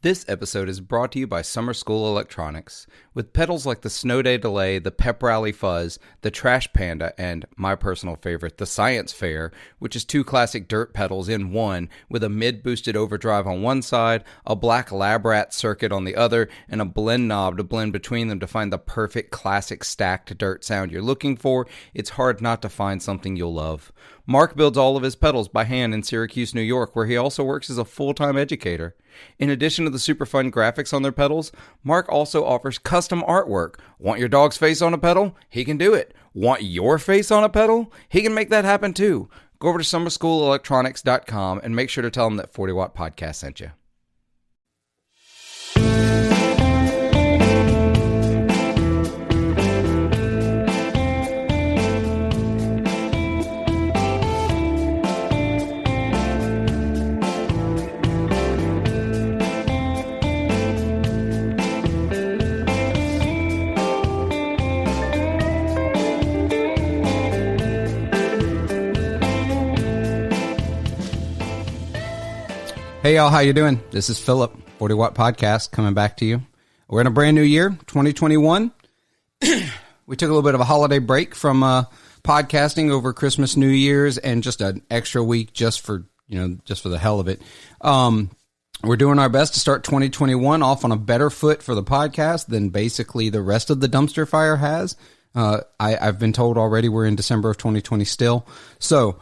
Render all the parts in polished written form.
This episode is brought to you by Summer School Electronics. With pedals like the Snow Day Delay, the Pep Rally Fuzz, the Trash Panda, and my personal favorite, the Science Fair, which is two classic dirt pedals in one, with a mid-boosted overdrive on one side, a black lab rat circuit on the other, and a blend knob to blend between them to find the perfect classic stacked dirt sound you're looking for, it's hard not to find something you'll love. Mark builds all of his pedals by hand in Syracuse, New York, where he also works as a full-time educator. In addition to the super fun graphics on their pedals, Mark also offers custom artwork. Want your dog's face on a pedal? He can do it. Want your face on a pedal? He can make that happen too. Go over to summerschoolelectronics.com and make sure to tell him that 40 Watt Podcast sent you. Hey y'all, how you doing? This is Philip, 40 Watt Podcast, coming back to you. We're in a brand new year, 2021. We took a little bit of a holiday break from podcasting over Christmas, New Year's, and just an extra week just for the hell of it. We're doing our best to start 2021 off on a better foot for the podcast than basically the rest of the dumpster fire has. I've been told already we're in December of 2020 still. So,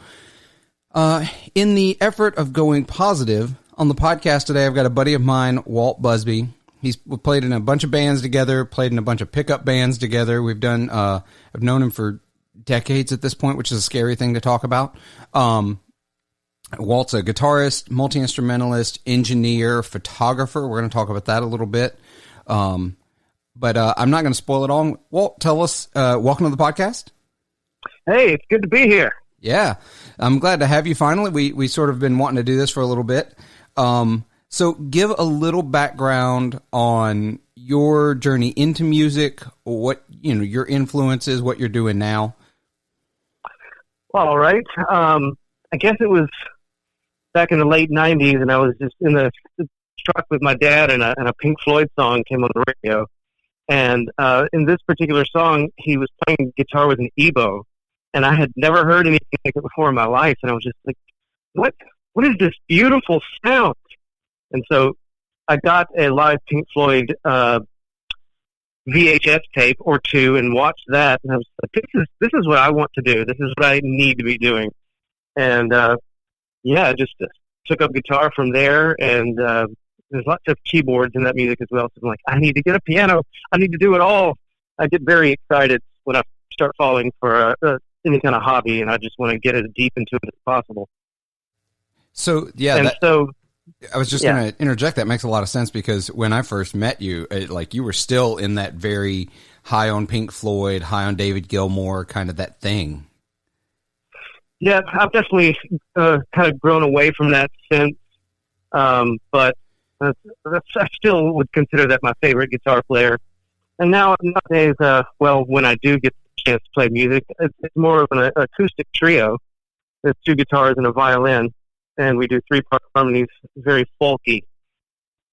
in the effort of going positive, on the podcast today, I've got a buddy of mine, Walt Busby. We played in a bunch of bands together, played in a bunch of pickup bands together. I've known him for decades at this point, which is a scary thing to talk about. Walt's a guitarist, multi-instrumentalist, engineer, photographer. We're going to talk about that a little bit. But I'm not going to spoil it all. Walt, tell us, welcome to the podcast. Hey, it's good to be here. Yeah, I'm glad to have you finally. We sort of been wanting to do this for a little bit. So give a little background on your journey into music, what, your influences, what you're doing now. All right. I guess it was back in the late 90s, and I was just in the truck with my dad, and a Pink Floyd song came on the radio. And in this particular song, he was playing guitar with an EBow, and I had never heard anything like it before in my life, and I was just like, what is this beautiful sound? And so I got a live Pink Floyd VHS tape or two and watched that, and I was like, this is what I want to do. This is what I need to be doing. And just took up guitar from there, and there's lots of keyboards in that music as well. So I'm like, I need to get a piano. I need to do it all. I get very excited when I start falling for any kind of hobby, and I just want to get as deep into it as possible. So, I was just going to interject. That makes a lot of sense, because when I first met you, you were still in that very high on Pink Floyd, high on David Gilmour, kind of that thing. Yeah, I've definitely kind of grown away from that since, but I still would consider that my favorite guitar player. And nowadays, when I do get the chance to play music, it's more of an acoustic trio. There's two guitars and a violin, and we do three-part harmonies, very folky,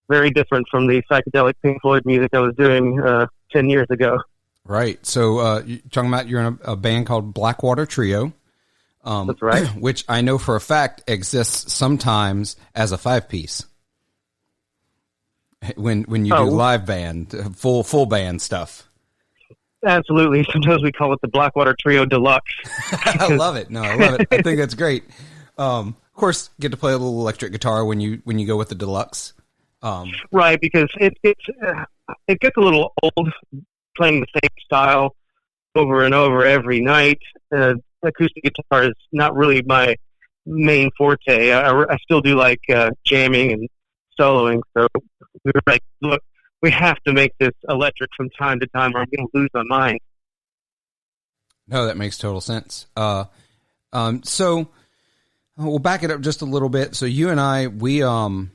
very different from the psychedelic Pink Floyd music I was doing 10 years ago. Right. So you're talking about you're in a band called Blackwater Trio. That's right. Which I know for a fact exists sometimes as a 5-piece. When you do live band, full band stuff. Absolutely. Sometimes we call it the Blackwater Trio Deluxe. I love it. No, I love it. I think that's great. Of course, get to play a little electric guitar when you go with the deluxe. Right, because it gets a little old playing the same style over and over every night. Acoustic guitar is not really my main forte. I still do like jamming and soloing. So we were like, look, we have to make this electric from time to time, or I'm going to lose my mind. No, that makes total sense. So we'll back it up just a little bit. So you and I, we had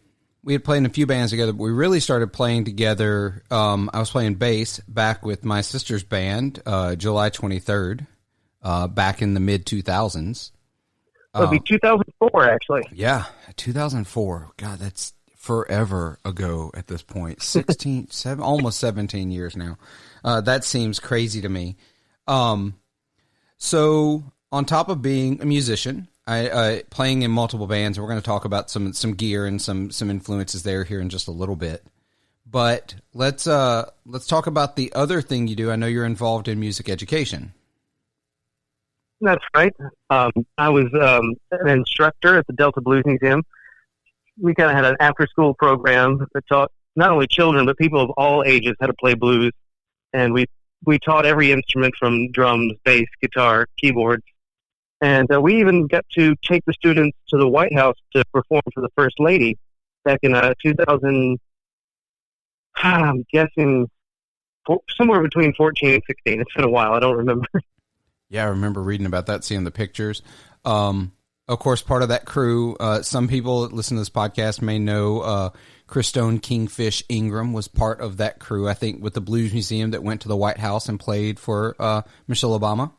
played in a few bands together, but we really started playing together. I was playing bass back with my sister's band, July 23rd, back in the mid-2000s. It'll be 2004, actually. Yeah, 2004. God, that's forever ago at this point. 16, almost 17 years now. That seems crazy to me. So on top of being a musician, I playing in multiple bands, and we're going to talk about some gear and some influences there here in just a little bit. But let's talk about the other thing you do. I know you're involved in music education. That's right. I was an instructor at the Delta Blues Museum. We kind of had an after-school program that taught not only children, but people of all ages how to play blues. And we taught every instrument from drums, bass, guitar, keyboards. And we even got to take the students to the White House to perform for the First Lady back in 2000, I'm guessing somewhere between 14 and 16. It's been a while. I don't remember. Yeah, I remember reading about that, seeing the pictures. Of course, part of that crew, some people that listen to this podcast may know Christone Kingfish Ingram was part of that crew, I think, with the Blues Museum that went to the White House and played for Michelle Obama.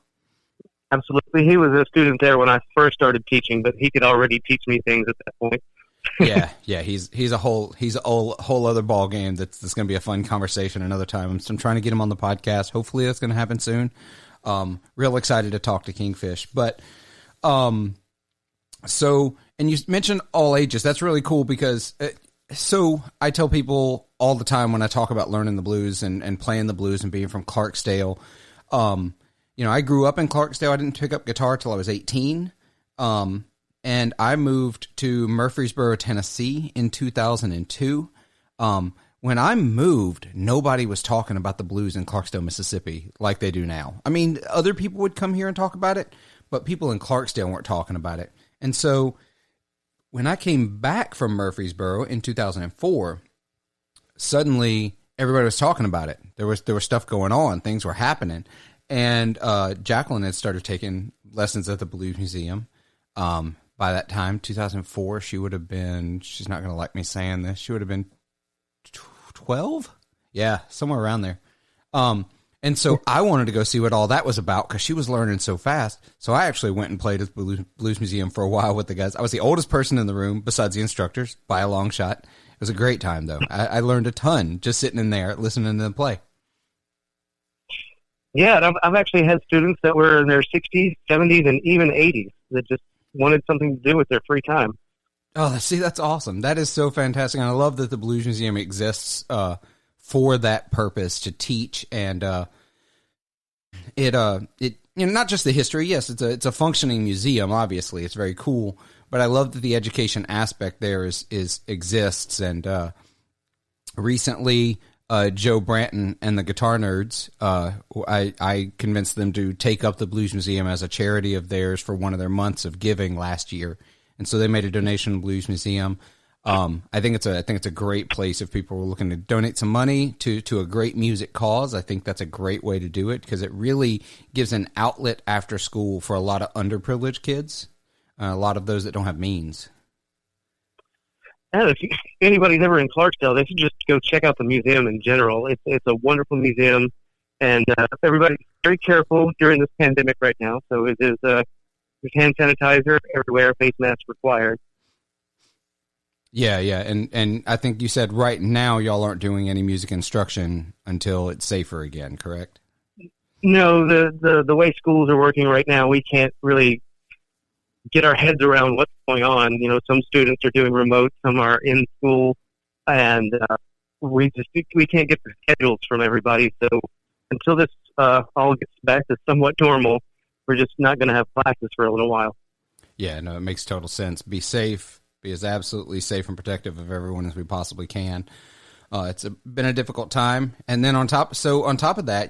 Absolutely. He was a student there when I first started teaching, but he could already teach me things at that point. Yeah. He's a whole other ball game. That's going to be a fun conversation another time. I'm trying to get him on the podcast. Hopefully that's going to happen soon. Real excited to talk to Kingfish, but, so, and you mentioned all ages. That's really cool because, so I tell people all the time when I talk about learning the blues and playing the blues and being from Clarksdale, I grew up in Clarksdale. I didn't pick up guitar till I was 18. And I moved to Murfreesboro, Tennessee in 2002. When I moved, nobody was talking about the blues in Clarksdale, Mississippi like they do now. I mean, other people would come here and talk about it, but people in Clarksdale weren't talking about it. And so when I came back from Murfreesboro in 2004, suddenly everybody was talking about it. There was stuff going on. Things were happening. And Jacqueline had started taking lessons at the Blues Museum. By that time, 2004, she would have been, she's not going to like me saying this, she would have been 12? Yeah, somewhere around there. And so I wanted to go see what all that was about because she was learning so fast. So I actually went and played at the Blues Museum for a while with the guys. I was the oldest person in the room besides the instructors by a long shot. It was a great time, though. I learned a ton just sitting in there listening to them play. Yeah, and I've actually had students that were in their 60s, 70s, and even 80s that just wanted something to do with their free time. Oh, see, that's awesome. That is so fantastic. And I love that the Blues Museum exists for that purpose, to teach. And it not just the history. Yes, it's a functioning museum. Obviously, it's very cool. But I love that the education aspect there exists. And recently, Joe Branton and the Guitar Nerds, I convinced them to take up the Blues Museum as a charity of theirs for one of their months of giving last year. And so they made a donation to the Blues Museum. I think it's a great place if people were looking to donate some money to a great music cause. I think that's a great way to do it because it really gives an outlet after school for a lot of underprivileged kids, a lot of those that don't have means. And if anybody's ever in Clarksdale, they should just go check out the museum in general. It's a wonderful museum, and everybody's very careful during this pandemic right now. So it is there's hand sanitizer everywhere, face masks required. Yeah, and I think you said right now y'all aren't doing any music instruction until it's safer again, correct? No, the way schools are working right now, we can't really get our heads around what's going on. You know, some students are doing remote, some are in school, and we can't get the schedules from everybody. So until this all gets back to somewhat normal, we're just not going to have classes for a little while. Yeah, no, it makes total sense. Be safe. Be as absolutely safe and protective of everyone as we possibly can. It's been a difficult time. And then on top of that,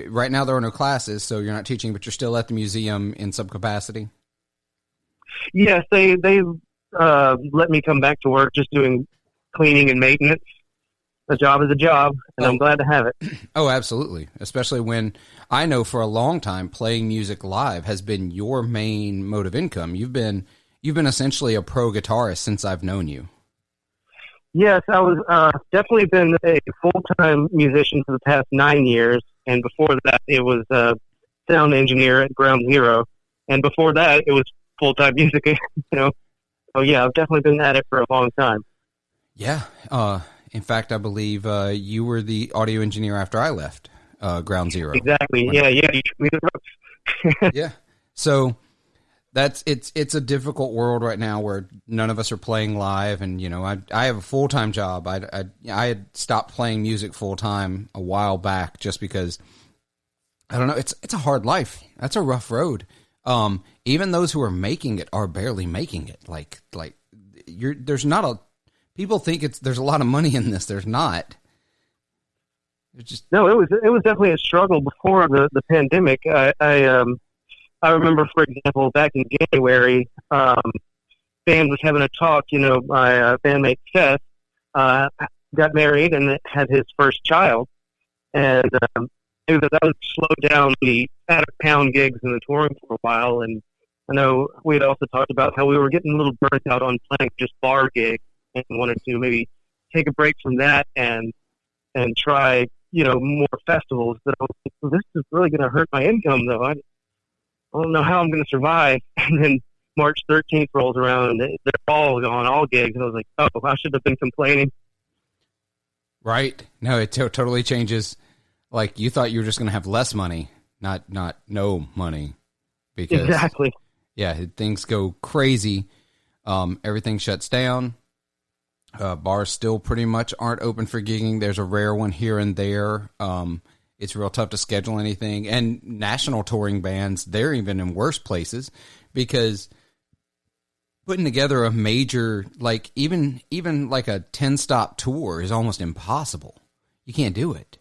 right now there are no classes, so you're not teaching, but you're still at the museum in some capacity? Yes, they let me come back to work just doing cleaning and maintenance. A job is a job, and I'm glad to have it. Oh, absolutely. Especially when I know for a long time playing music live has been your main mode of income. You've been essentially a pro guitarist since I've known you. Yes, I was definitely been a full-time musician for the past 9 years, and before that it was sound engineer at Ground Zero, and before that it was full-time music, you know. So yeah, I've definitely been at it for a long time. Yeah. In fact, I believe you were the audio engineer after I left Ground Zero. Exactly. Yeah. You took me the ropes. Yeah. So it's a difficult world right now where none of us are playing live, and I have a full-time job. I had stopped playing music full-time a while back just because I don't know, it's a hard life. That's a rough road. Even those who are making it are barely making it. Like there's not a people think there's a lot of money in this. There's not. It's just No, it was definitely a struggle before the pandemic. I remember, for example, back in January, band was having a talk. My bandmate Seth got married and had his first child, and that would slow down the out-of-town gigs and the touring for a while. And I know we had also talked about how we were getting a little burnt out on playing just bar gigs and wanted to maybe take a break from that and try, more festivals. But I was like, well, this is really going to hurt my income, though. I don't know how I'm going to survive. And then March 13th rolls around, and they're all gone, all gigs. And I was like, oh, I should have been complaining. Right. No, it totally changes. Like, you thought you were just going to have less money, not no money. Because, exactly. Yeah, things go crazy. Everything shuts down. Bars still pretty much aren't open for gigging. There's a rare one here and there. It's real tough to schedule anything. And national touring bands, they're even in worse places because putting together a major, like even like a 10-stop tour is almost impossible. You can't do it.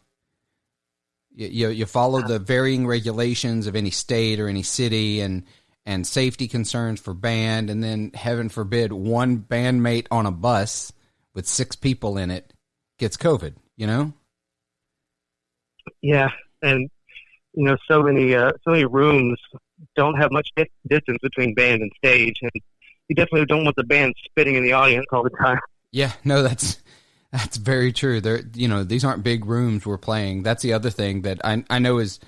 You follow the varying regulations of any state or any city and safety concerns for band. And then heaven forbid one bandmate on a bus with 6 people in it gets COVID, Yeah, and so many rooms don't have much distance between band and stage, and you definitely don't want the band spitting in the audience all the time. Yeah, no, that's very true. These aren't big rooms we're playing. That's the other thing that I know is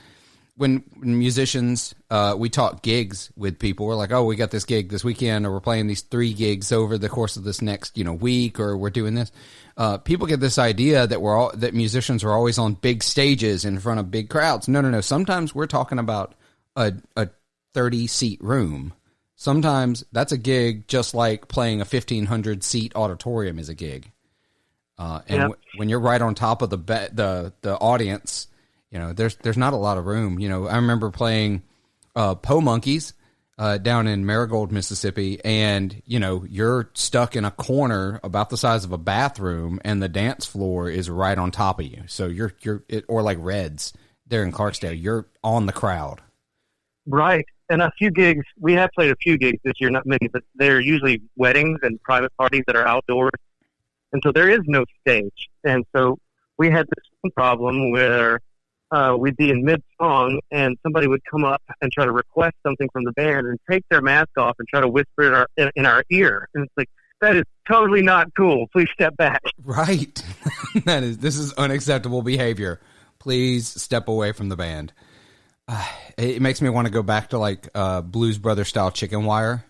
when musicians, we talk gigs with people. We're like, oh, we got this gig this weekend, or we're playing these 3 gigs over the course of this next, week, or we're doing this. People get this idea that that musicians are always on big stages in front of big crowds. No. Sometimes we're talking about a 30-seat room. Sometimes that's a gig, just like playing a 1,500-seat auditorium is a gig. When you're right on top of the audience, there's not a lot of room. I remember playing Po Monkeys down in Marigold, Mississippi, and you're stuck in a corner about the size of a bathroom, and the dance floor is right on top of you. So or like Reds there in Clarksdale, you're on the crowd. Right. And we have played a few gigs this year, not many, but they're usually weddings and private parties that are outdoors. And so there is no stage. And so we had this problem where we'd be in mid-song and somebody would come up and try to request something from the band and take their mask off and try to whisper in our ear. And it's like, that is totally not cool. Please step back. Right. This is unacceptable behavior. Please step away from the band. It makes me want to go back to like Blues Brothers style chicken wire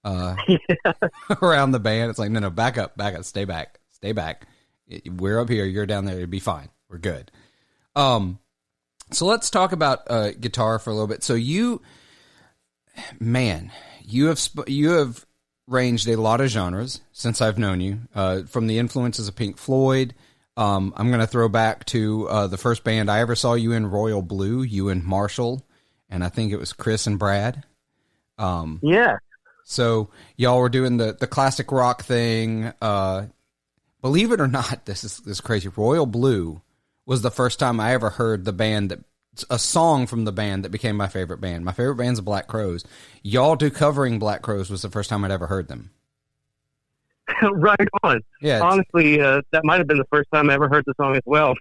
around the band. It's like, no, back up, stay back. We're up here, you're down there, it'll be fine. We're good. So let's talk about guitar for a little bit. So you have ranged a lot of genres since I've known you, from the influences of Pink Floyd. I'm going to throw back to the first band I ever saw you in, Royal Blue, you and Marshall, and I think it was Chris and Brad. Yeah. So y'all were doing the classic rock thing. Believe it or not, this is crazy. Royal Blue was the first time I ever heard a song from the band that became my favorite band. My favorite band's the Black Crowes. Y'all covering Black Crowes was the first time I'd ever heard them. Right on. Yeah, honestly, that might have been the first time I ever heard the song as well.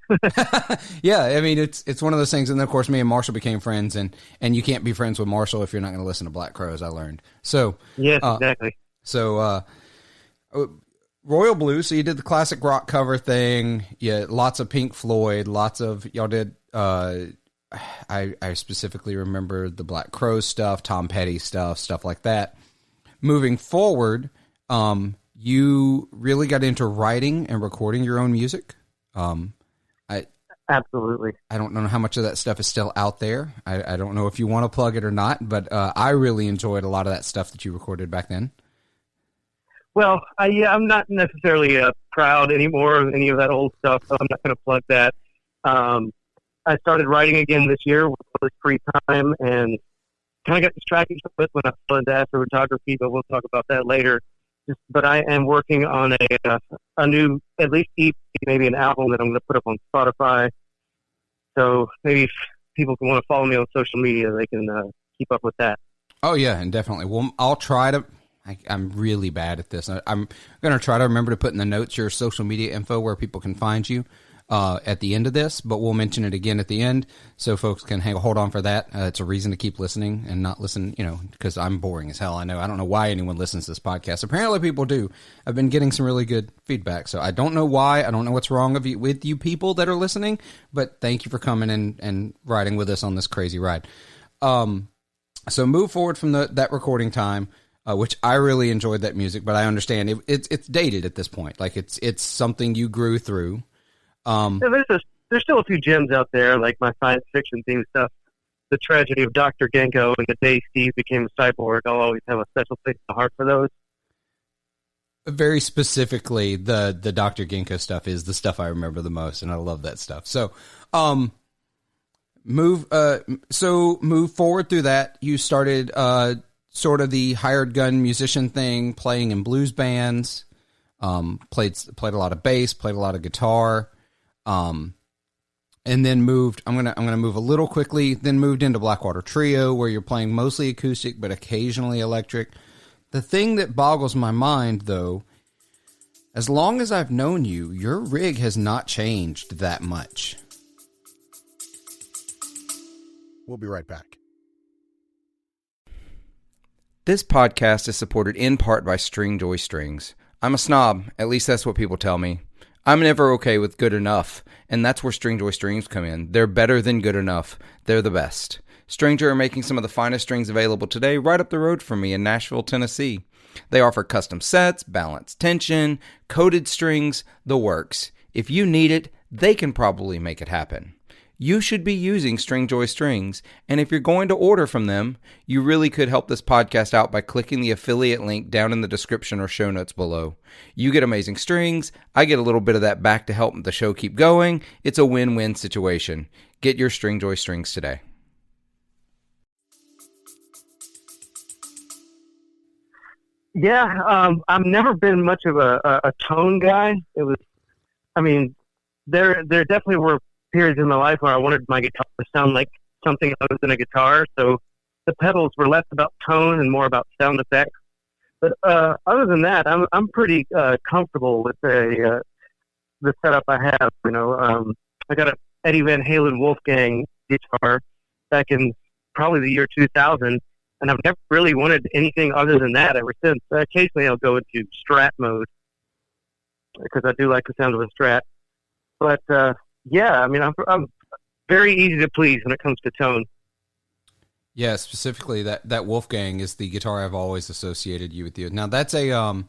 Yeah, I mean, it's one of those things. And then, of course, me and Marshall became friends, and you can't be friends with Marshall if you're not going to listen to Black Crowes, I learned. So yes, exactly. So Royal Blue, so you did the classic rock cover thing. Yeah, lots of Pink Floyd, y'all did, I specifically remember the Black Crowes stuff, Tom Petty stuff like that. Moving forward, you really got into writing and recording your own music. Absolutely. I don't know how much of that stuff is still out there. I don't know if you want to plug it or not, but I really enjoyed a lot of that stuff that you recorded back then. Well, I'm not necessarily proud anymore of any of that old stuff, so I'm not going to plug that. I started writing again this year with free time and kind of got distracted with when I fell into astrophotography, but we'll talk about that later. But I am working on a new, at least EP, maybe an album that I'm going to put up on Spotify. So maybe if people can want to follow me on social media, they can keep up with that. Oh, yeah, and definitely. Well, I'll try to. I'm really bad at this. I'm going to try to remember to put in the notes your social media info where people can find you at the end of this, but we'll mention it again at the end so folks can hold on for that. It's a reason to keep listening and not listen, because I'm boring as hell. I don't know why anyone listens to this podcast. Apparently people do. I've been getting some really good feedback, so I don't know why. I don't know what's wrong with you people that are listening, but thank you for coming and riding with us on this crazy ride. So move forward from that recording time, which I really enjoyed that music, but I understand it's dated at this point. Like it's something you grew through. There's still a few gems out there, like my science fiction theme stuff. The Tragedy of Dr. Genko and The Day Steve Became a Cyborg. I'll always have a special place in the heart for those. Very specifically, the Dr. Genko stuff is the stuff I remember the most, and I love that stuff. So, move forward through that. You started sort of the hired gun musician thing, playing in blues bands. Played a lot of bass, played a lot of guitar. And then moved, I'm gonna move a little quickly, then moved into Blackwater Trio, where you're playing mostly acoustic, but occasionally electric. The thing that boggles my mind, though, as long as I've known you, your rig has not changed that much. We'll be right back. This podcast is supported in part by Stringjoy Strings. I'm a snob, at least that's what people tell me. I'm never okay with good enough, and that's where Stringjoy Strings come in. They're better than good enough. They're the best. Stringjoy are making some of the finest strings available today right up the road from me in Nashville, Tennessee. They offer custom sets, balanced tension, coated strings, the works. If you need it, they can probably make it happen. You should be using Stringjoy Strings, and if you're going to order from them, you really could help this podcast out by clicking the affiliate link down in the description or show notes below. You get amazing strings, I get a little bit of that back to help the show keep going. It's a win-win situation. Get your Stringjoy Strings today. Yeah, I've never been much of a tone guy. There definitely were periods in my life where I wanted my guitar to sound like something other than a guitar. So the pedals were less about tone and more about sound effects. But other than that, I'm pretty comfortable with the setup I have. I got a Eddie Van Halen Wolfgang guitar back in probably the year 2000, and I've never really wanted anything other than that ever since. Occasionally I'll go into Strat mode because I do like the sound of a Strat. But yeah, I'm very easy to please when it comes to tone. Yeah, specifically that Wolfgang is the guitar I've always associated you with. Now that's a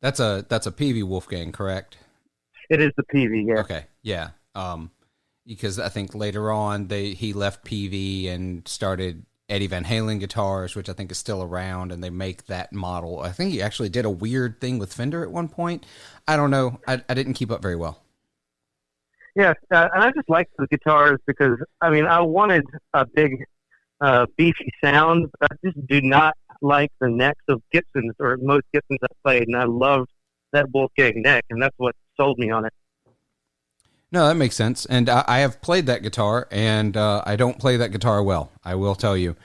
PV Wolfgang, correct? It is the PV, yeah. Okay, yeah. Because I think later on he left PV and started Eddie Van Halen guitars, which I think is still around, and they make that model. I think he actually did a weird thing with Fender at one point. I don't know. I didn't keep up very well. Yeah, and I just like the guitars because, I wanted a big, beefy sound, but I just do not like the necks of Gibsons, or most Gibsons I've played, and I loved that Wolfgang neck, and that's what sold me on it. No, that makes sense, and I have played that guitar, and I don't play that guitar well, I will tell you.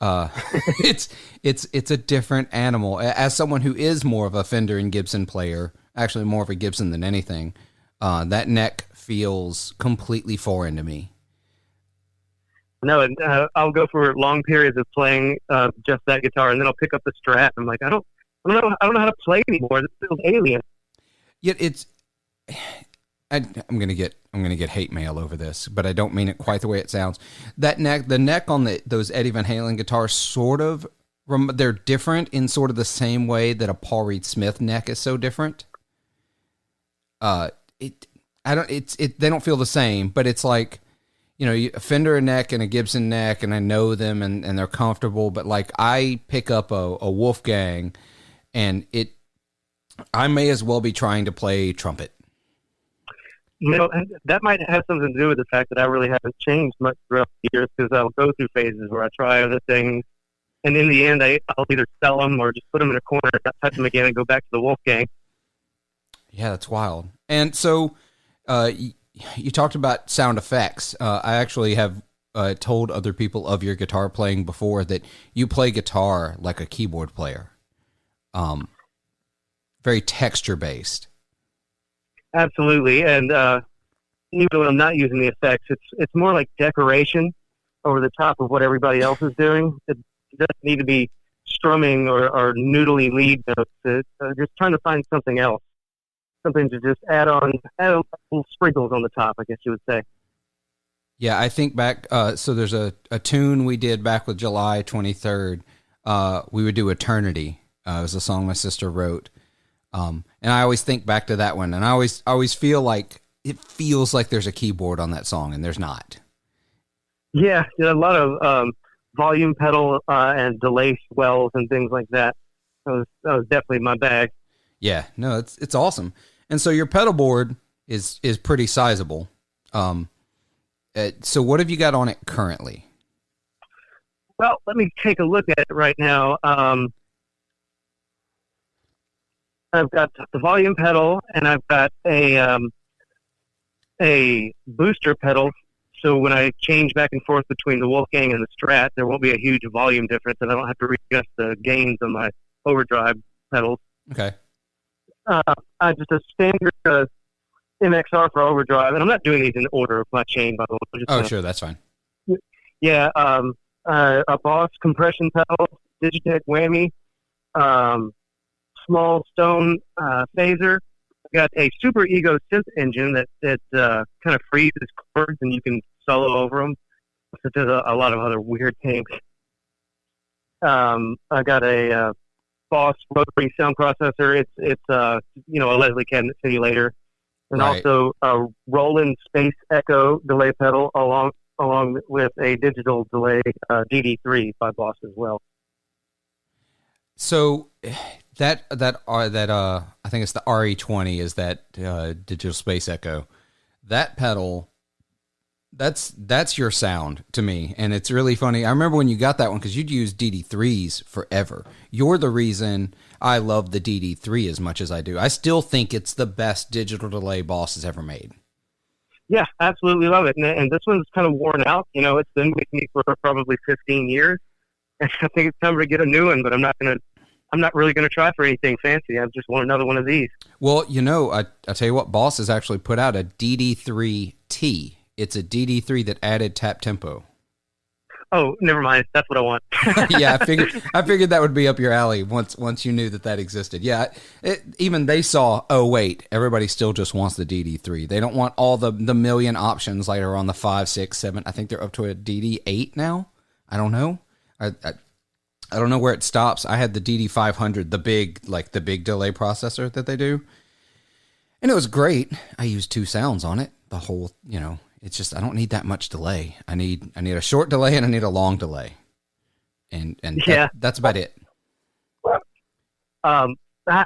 It's a different animal. As someone who is more of a Fender and Gibson player, actually more of a Gibson than anything, that neck feels completely foreign to me. No, and I'll go for long periods of playing just that guitar, and then I'll pick up the Strat. I'm like, I don't know how to play anymore. This feels alien. Yet I'm gonna get hate mail over this, but I don't mean it quite the way it sounds. The neck on those Eddie Van Halen guitars sort of they're different in sort of the same way that a Paul Reed Smith neck is so different. They don't feel the same, but it's like, you know, a Fender neck and a Gibson neck, and I know them and they're comfortable, but like I pick up a Wolfgang and I may as well be trying to play trumpet. You know, and that might have something to do with the fact that I really haven't changed much throughout the years, because I'll go through phases where I try other things, and in the end, I'll either sell them or just put them in a corner, not touch them again, and go back to the Wolfgang. Yeah, that's wild. And so you talked about sound effects. I actually have told other people of your guitar playing before that you play guitar like a keyboard player. Very texture-based. Absolutely, and even when I'm not using the effects, it's more like decoration over the top of what everybody else is doing. It doesn't need to be strumming or noodly lead notes. Just trying to find something else, something to just add on little sprinkles on the top, I guess you would say. Yeah, I think back. So there's a tune we did back with July 23rd. We would do Eternity. It was a song my sister wrote. And I always think back to that one, and I always feel like it feels like there's a keyboard on that song, and there's not. Yeah, a lot of volume pedal and delay swells and things like that. That was definitely my bag. Yeah, no, it's awesome. And so your pedal board is pretty sizable. So what have you got on it currently? Well, let me take a look at it right now. I've got the volume pedal, and I've got a booster pedal. So when I change back and forth between the Wolfgang and the Strat, there won't be a huge volume difference, and I don't have to readjust the gains on my overdrive pedals. Okay. Just a standard MXR for overdrive, and I'm not doing these in order of my chain, by the way. Sure, that's fine. Yeah, a Boss compression pedal, Digitech whammy, small stone phaser. I've got a Super Ego synth engine that kind of freezes chords and you can solo over them. So there's a lot of other weird things. I got a Boss rotary sound processor. It's a Leslie cabinet simulator, and right. Also a Roland Space Echo delay pedal along with a digital delay DD3 by Boss as well. So that I think it's the RE20 is that digital space echo. That pedal, that's your sound to me, and it's really funny. I remember when you got that one because you'd use DD3s forever. You're the reason I love the DD3 as much as I do. I still think it's the best digital delay Boss has ever made. Yeah, absolutely love it. And this one's kind of worn out. You know, it's been with me for probably 15 years. And I think it's time to get a new one, but I'm not really going to try for anything fancy. I just want another one of these. Well, I tell you what, Boss has actually put out a DD3T. It's a DD3 that added tap tempo. Oh, never mind. That's what I want. Yeah, I figured that would be up your alley once you knew that existed. Yeah, even they saw, oh, wait, everybody still just wants the DD3. They don't want all the million options like are on the 5, 6, 7. I think they're up to a DD8 now. I don't know. I don't know where it stops. I had the DD500, the big delay processor that they do. And it was great. I used 2 sounds on it. The whole, it's just, I don't need that much delay. I need a short delay and I need a long delay. And yeah. That's about it. I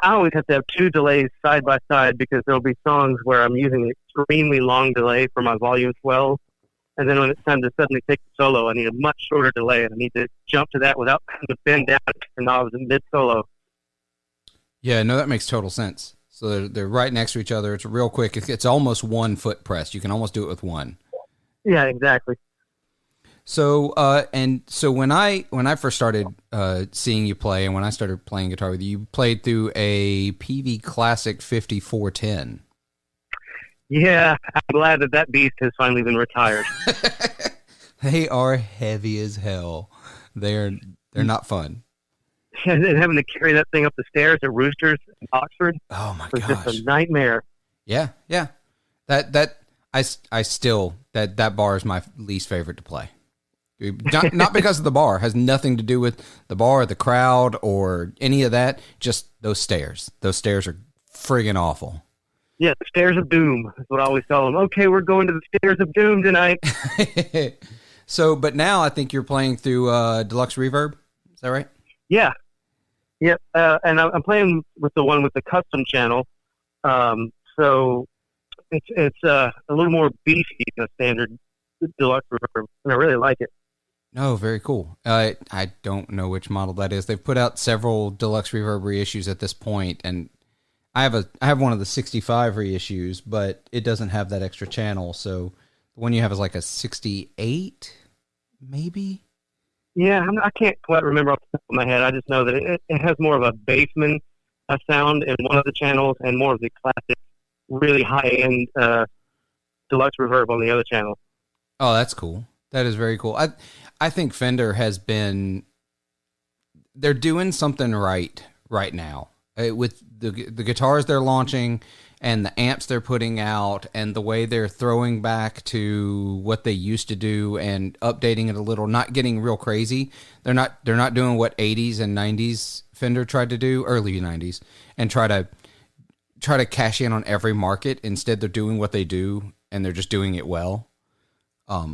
always have to have 2 delays side by side because there'll be songs where I'm using an extremely long delay for my volume swell. And then when it's time to suddenly take the solo, I need a much shorter delay, and I need to jump to that without having to bend down and turn knobs in mid-solo. Yeah, no, that makes total sense. So they're right next to each other. It's real quick. It's almost one foot press. You can almost do it with one. Yeah, exactly. So when I first started seeing you play, and when I started playing guitar with you played through a PV Classic 5410. Yeah, I'm glad that beast has finally been retired. They are heavy as hell. They're not fun. And having to carry that thing up the stairs at Roosters in Oxford. Oh my gosh, gosh, just a nightmare. Yeah. I still that bar is my least favorite to play. Not because of the bar. Has nothing to do with the bar, the crowd, or any of that. Just those stairs. Those stairs are friggin' awful. Yeah, the stairs of doom is what I always tell them. Okay, we're going to the stairs of doom tonight. So, but now I think you're playing through Deluxe Reverb. Is that right? Yeah. Yep. And I'm playing with the one with the custom channel. So it's a little more beefy than a standard Deluxe Reverb, and I really like it. Oh, very cool. I don't know which model that is. They've put out several Deluxe Reverb reissues at this point, and I have one of the 65 reissues, but it doesn't have that extra channel. So the one you have is like a 68, maybe? Yeah, I can't quite remember off the top of my head. I just know that it has more of a bassman sound in one of the channels and more of the classic, really high-end Deluxe Reverb on the other channel. Oh, that's cool. That is very cool. I think Fender has been... They're doing something right now. With the guitars they're launching and the amps they're putting out and the way they're throwing back to what they used to do and updating it a little, not getting real crazy. They're not doing what 80s and 90s Fender tried to do, early 90s, and try to cash in on every market. Instead, they're doing what they do and they're just doing it well.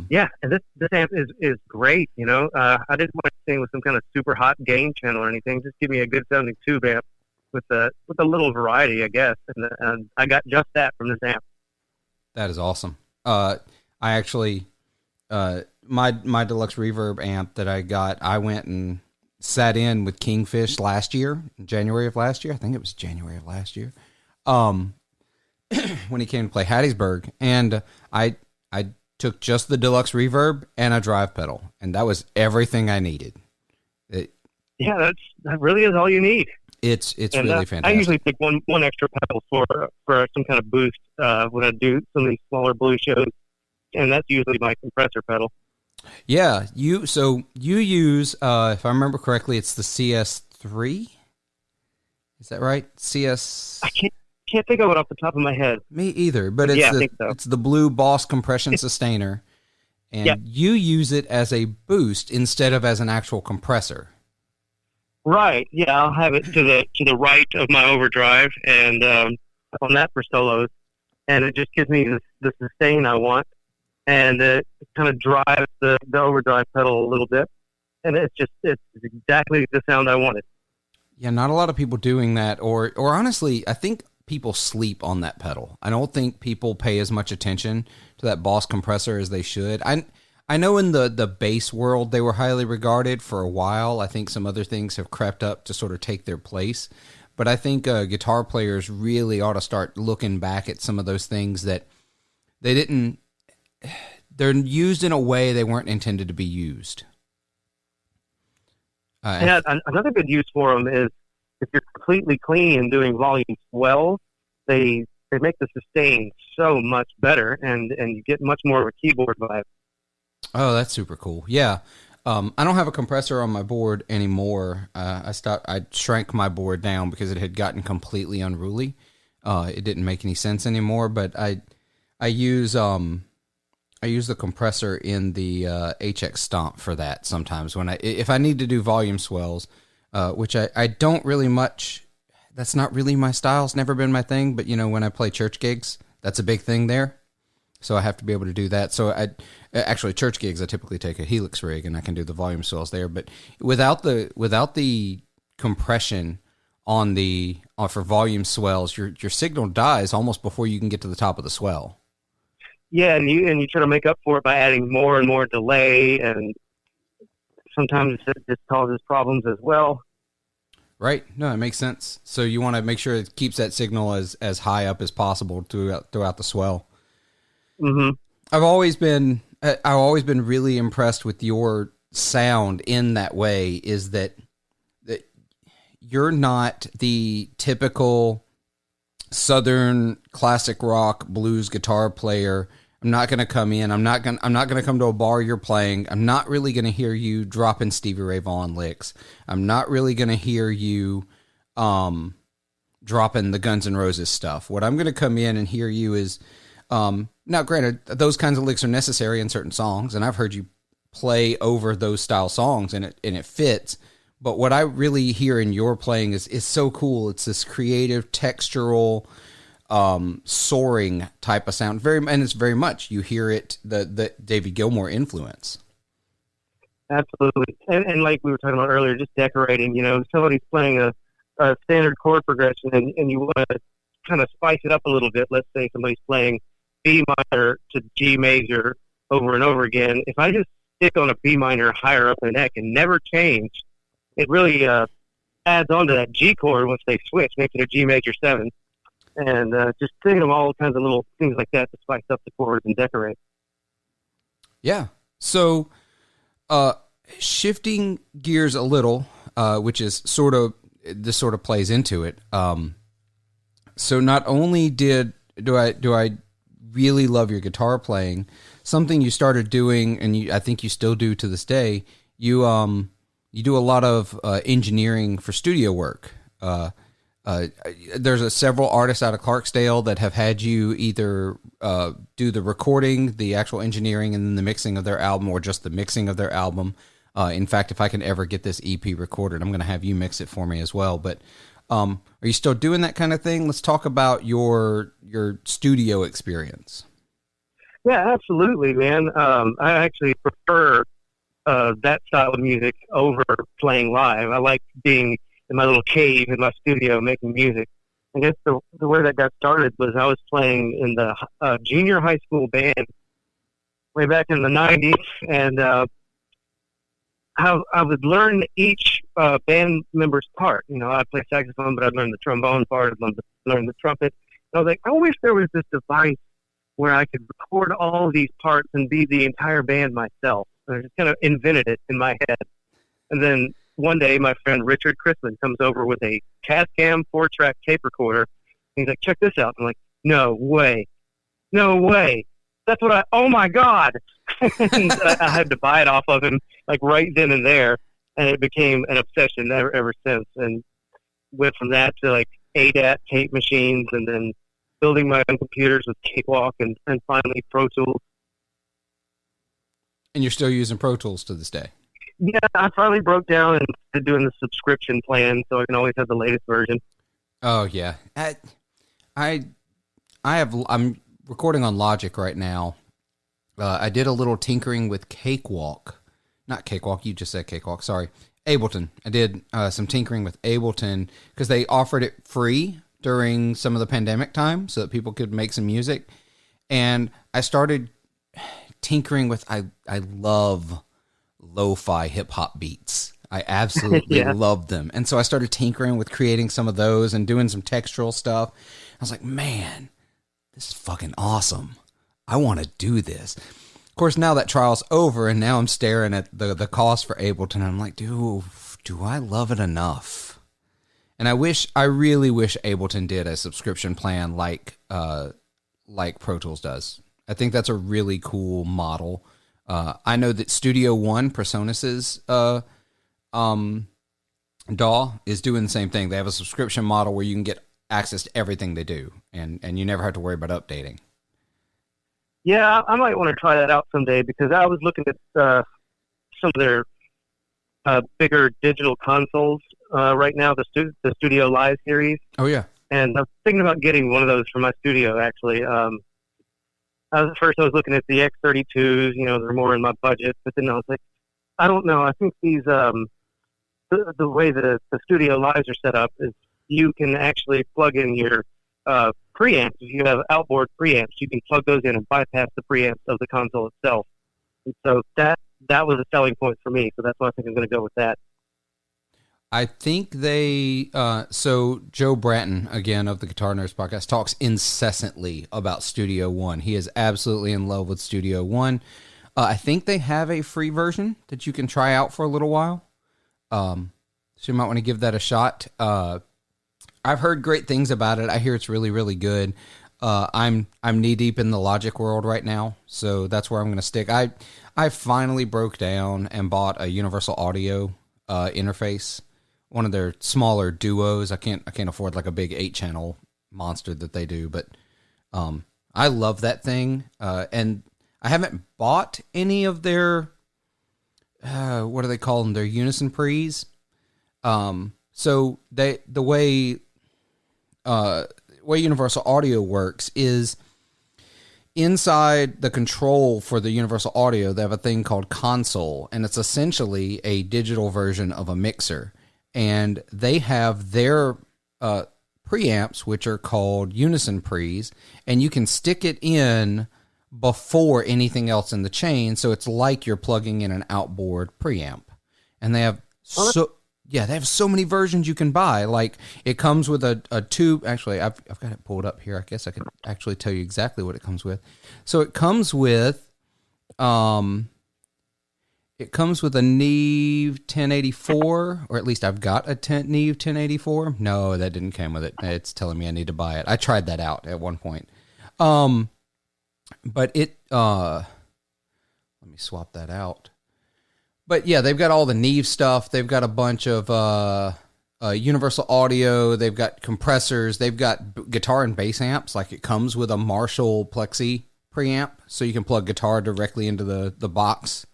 Yeah, and this amp is great. You know, I didn't want anything with some kind of super hot gain channel or anything. Just give me a good sounding tube amp with a little variety, I guess. And I got just that from this amp. That is awesome. I actually, my Deluxe Reverb amp that I got, I went and sat in with Kingfish last year, in January of last year. I think it was January of last year. When he came to play Hattiesburg, and I took just the Deluxe Reverb and a drive pedal, and that was everything I needed. Yeah, that really is all you need. It's really fantastic. I usually pick one extra pedal for some kind of boost when I do some of these smaller blues shows, and that's usually my compressor pedal. Yeah, you use, if I remember correctly, it's the CS3. Is that right? I can't think of it off the top of my head. Me either, but it's it's the Blue Boss compression sustainer, and you use it as a boost instead of as an actual compressor. Right. Yeah, I'll have it to the right of my overdrive, and on that for solos, and it just gives me the sustain I want, and it kind of drives the overdrive pedal a little bit, and it's exactly the sound I wanted. Yeah, not a lot of people doing that, or honestly, I think people sleep on that pedal. I don't think people pay as much attention to that Boss compressor as they should. I know in the bass world they were highly regarded for a while. I think some other things have crept up to sort of take their place. But I think guitar players really ought to start looking back at some of those things that they're used in a way they weren't intended to be used. Another good use for them is if you're completely clean and doing volume swells, they make the sustain so much better, and you get much more of a keyboard vibe. Oh, that's super cool. Yeah. I don't have a compressor on my board anymore. I shrank my board down because it had gotten completely unruly. It didn't make any sense anymore, but I use the compressor in the HX Stomp for that sometimes if I need to do volume swells, which I don't really much. That's not really my style. It's never been my thing, but when I play church gigs, that's a big thing there. So I have to be able to do that. So actually church gigs, I typically take a Helix rig and I can do the volume swells there. But without the compression for volume swells, your signal dies almost before you can get to the top of the swell. Yeah, and you try to make up for it by adding more and more delay, and sometimes it just causes problems as well. Right. No, it makes sense. So you want to make sure it keeps that signal as high up as possible throughout the swell. Mm-hmm. I've always been really impressed with your sound in that way, is that you're not the typical Southern classic rock blues guitar player. I'm not going to come in. I'm not going to come to a bar you're playing. I'm not really going to hear you dropping Stevie Ray Vaughan licks. I'm not really going to hear you dropping the Guns N' Roses stuff. What I'm going to come in and hear you is now, granted, those kinds of licks are necessary in certain songs, and I've heard you play over those style songs, and it fits. But what I really hear in your playing is so cool. It's this creative, textural, soaring type of sound. And it's very much, you hear it, the David Gilmour influence. Absolutely. And like we were talking about earlier, just decorating, somebody's playing a standard chord progression and you want to kind of spice it up a little bit. Let's say somebody's playing B minor to G major over and over again. If I just stick on a B minor higher up the neck and never change, it really adds on to that G chord once they switch, makes it a G major 7. And just thinking of all kinds of little things like that to spice up the chords and decorate. Yeah. So, shifting gears a little, which is this sort of plays into it. So not only do I really love your guitar playing, something you started doing, and I think you still do to this day, you do a lot of engineering for studio work. There's several artists out of Clarksdale that have had you either do the recording, the actual engineering, and then the mixing of their album, or just the mixing of their album. In fact, if I can ever get this EP recorded, I'm going to have you mix it for me as well. But are you still doing that kind of thing? Let's talk about your studio experience. Yeah, absolutely, man. I actually prefer that style of music over playing live. I like being in my little cave in my studio making music. I guess the way that got started was I was playing in the junior high school band way back in the 90s, and I would learn each band member's part. I'd play saxophone, but I'd learn the trombone part, I'd learn the trumpet. And I was like, I wish there was this device where I could record all of these parts and be the entire band myself. And I just kind of invented it in my head. And then one day, my friend Richard Chrisman comes over with a Tascam 4-track tape recorder. He's like, check this out. I'm like, no way. That's what oh my God. And I had to buy it off of him, like right then and there. And it became an obsession ever since. And went from that to like ADAT tape machines, and then building my own computers with Cakewalk, and finally Pro Tools. And you're still using Pro Tools to this day? Yeah, I finally broke down and started doing the subscription plan, so I can always have the latest version. Oh yeah, I'm recording on Logic right now. I did a little tinkering with not Cakewalk. You just said Cakewalk. Sorry, Ableton. I did some tinkering with Ableton because they offered it free during some of the pandemic time, so that people could make some music. And I started tinkering with. I love lo-fi hip-hop beats. I absolutely love them. And so I started tinkering with creating some of those and doing some textural stuff. I was like, man, this is fucking awesome. I want to do this. Of course, now that trial's over, and now I'm staring at the cost for Ableton, and I'm like, do I love it enough? And I really wish Ableton did a subscription plan like Pro Tools does. I think that's a really cool model. I know that Studio One, Presonus's DAW, is doing the same thing. They have a subscription model where you can get access to everything they do, and you never have to worry about updating. Yeah, I might want to try that out someday, because I was looking at some of their bigger digital consoles right now, the Studio Live series. Oh, yeah. And I was thinking about getting one of those for my studio, actually. First I was looking at the X32s, they're more in my budget, but then I was like, I don't know. I think these, the way that the Studio Lives are set up is you can actually plug in your preamps. If you have outboard preamps, you can plug those in and bypass the preamps of the console itself. And so that was a selling point for me. So that's why I think I'm going to go with that. I think so Joe Bratton, again, of the Guitar Nerds podcast, talks incessantly about Studio One. He is absolutely in love with Studio One. I think they have a free version that you can try out for a little while. So you might want to give that a shot. I've heard great things about it. I hear it's really, really good. I'm knee deep in the Logic world right now, so that's where I'm going to stick. I finally broke down and bought a Universal Audio interface, one of their smaller duos. I can't afford like a big 8-channel monster that they do, but I love that thing. And I haven't bought any of their what do they call them? They're unison pre's. So the way Universal Audio works is inside the control for the Universal Audio, they have a thing called console, and it's essentially a digital version of a mixer. And they have their preamps, which are called unison pre's, and you can stick it in before anything else in the chain, so it's like you're plugging in an outboard preamp. And they have they have so many versions you can buy. Like, it comes with a tube. Actually, I've got it pulled up here. I guess I could actually tell you exactly what it comes with. So it comes with a Neve 1084, or at least I've got a Neve 1084. No, that didn't come with it. It's telling me I need to buy it. I tried that out at one point. But it, let me swap that out. But yeah, they've got all the Neve stuff. They've got a bunch of Universal Audio. They've got compressors. They've got guitar and bass amps. Like, it comes with a Marshall Plexi preamp, so you can plug guitar directly into the box,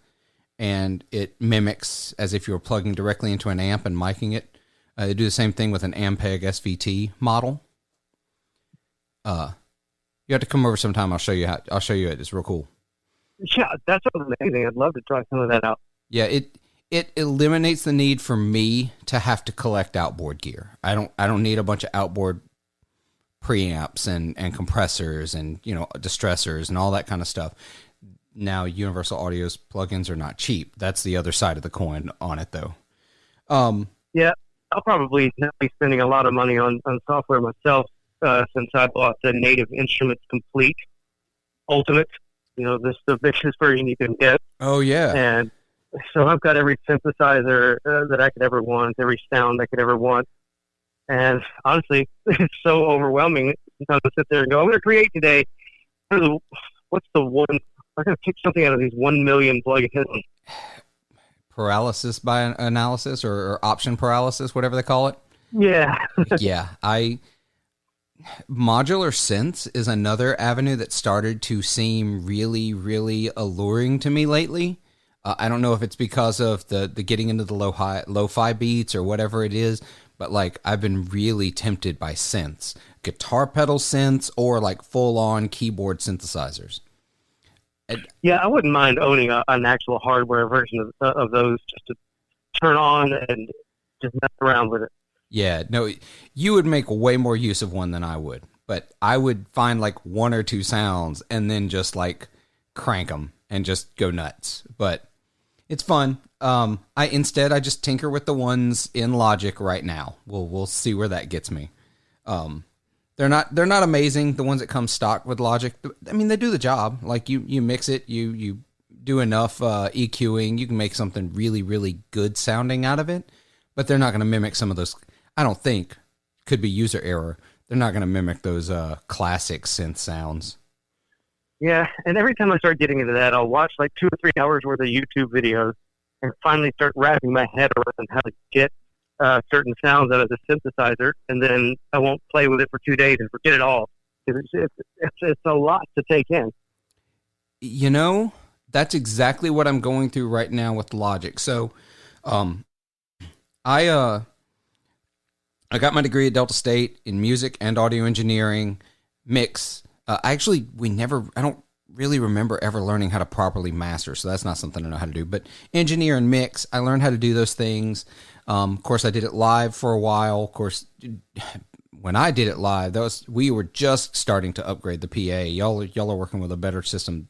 and it mimics as if you were plugging directly into an amp and micing it. They do the same thing with an Ampeg SVT model. You have to come over sometime. I'll show you it. It's real cool. Yeah, that's amazing. I'd love to try some of that out. Yeah, it eliminates the need for me to have to collect outboard gear. I don't need a bunch of outboard preamps and compressors and, distressors and all that kind of stuff. Now, Universal Audio's plugins are not cheap. That's the other side of the coin on it, though. Yeah, I'll probably not be spending a lot of money on software myself, since I bought the Native Instruments Complete Ultimate. This the biggest version you can get. Oh, yeah. And so I've got every synthesizer that I could ever want, every sound I could ever want. And honestly, it's so overwhelming. Sometimes I sit there and go, I'm going to create today. What's the one? I'm going to pick something out of these 1 million plugins. Paralysis by analysis or option paralysis, whatever they call it. Yeah. Yeah. Modular synths is another avenue that started to seem really, really alluring to me lately. I don't know if it's because of the getting into the lo-fi beats or whatever it is, but like, I've been really tempted by synths, guitar pedal synths, or like full-on keyboard synthesizers. Yeah, I wouldn't mind owning an actual hardware version of those just to turn on and just mess around with it. Yeah, no, you would make way more use of one than I would, but I would find like one or two sounds and then just like crank them and just go nuts. But it's fun. I just tinker with the ones in Logic right now. We'll see where that gets me. They're not amazing. The ones that come stock with Logic, I mean, they do the job. Like, you mix it, you do enough EQing, you can make something really, really good sounding out of it. But they're not going to mimic some of those. I don't think, could be user error. They're not going to mimic those classic synth sounds. Yeah, and every time I start getting into that, I'll watch like 2 or 3 hours worth of YouTube videos and finally start wrapping my head around how to get certain sounds out of the synthesizer, and then I won't play with it for 2 days and forget it all. It's a lot to take in. That's exactly what I'm going through right now with Logic. So, I got my degree at Delta State in music and audio engineering, mix. I don't really remember ever learning how to properly master, so that's not something I know how to do. But engineer and mix, I learned how to do those things. Of course, I did it live for a while. Of course, when I did it live, we were just starting to upgrade the PA. Y'all are working with a better system.